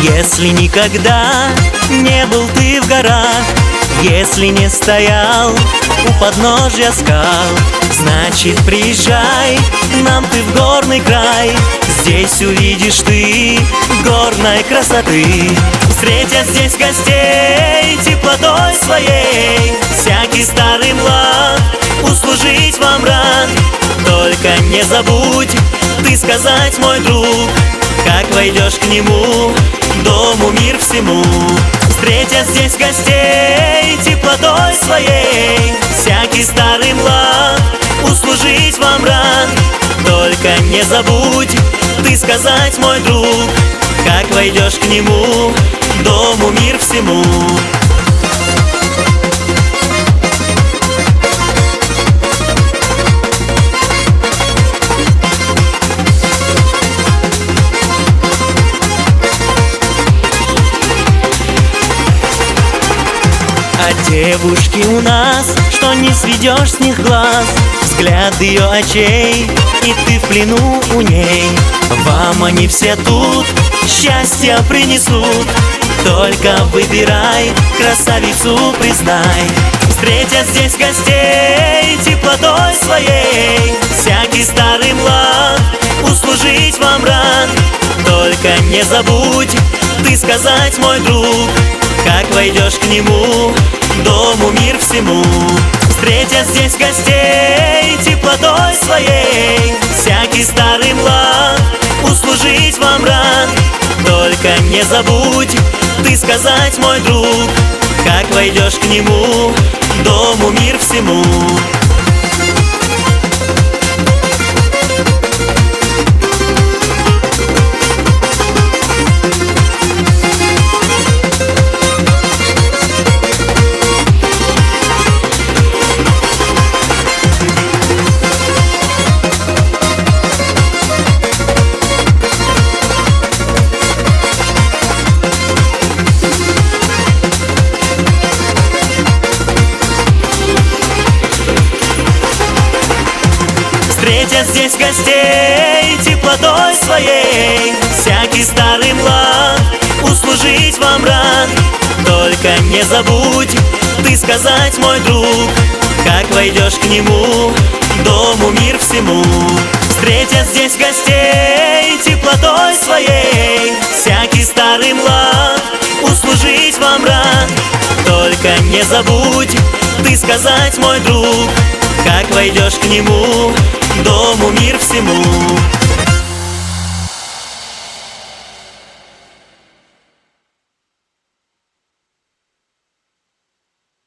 Если никогда не был ты в горах, если не стоял у подножья скал, значит, приезжай к нам ты в горный край. Здесь увидишь ты горной красоты. Встретят здесь гостей теплотой своей, всякий старый млад услужить вам рад. Только не забудь ты сказать, мой друг, как войдешь к нему, дому мир всему. Встретят здесь гостей теплотой своей, всякий старый млад услужить вам рад. Только не забудь ты сказать, мой друг, как войдешь к нему, дому мир всему. А девушки у нас, что не сведешь с них глаз, взгляд ее очей, и ты в плену у ней. Вам они все тут счастье принесут, только выбирай, красавицу признай. Встретят здесь гостей теплотой своей, всякий старый млад услужить вам рад. Только не забудь ты сказать, мой друг, как войдешь к нему, дому мир всему. Встретят здесь гостей теплотой своей, всякий старый млад услужить вам рад. Только не забудь ты сказать, мой друг, как войдешь к нему, дому мир всему. Встретят здесь гостей теплотой своей, всякий старый млад услужить вам рад. Только не забудь ты сказать, мой друг, как войдешь к нему, дому мир всему. Встретят здесь гостей теплотой своей, всякий старый млад услужить вам рад. Только не забудь ты сказать, мой друг, как войдешь к нему, дому мир всему.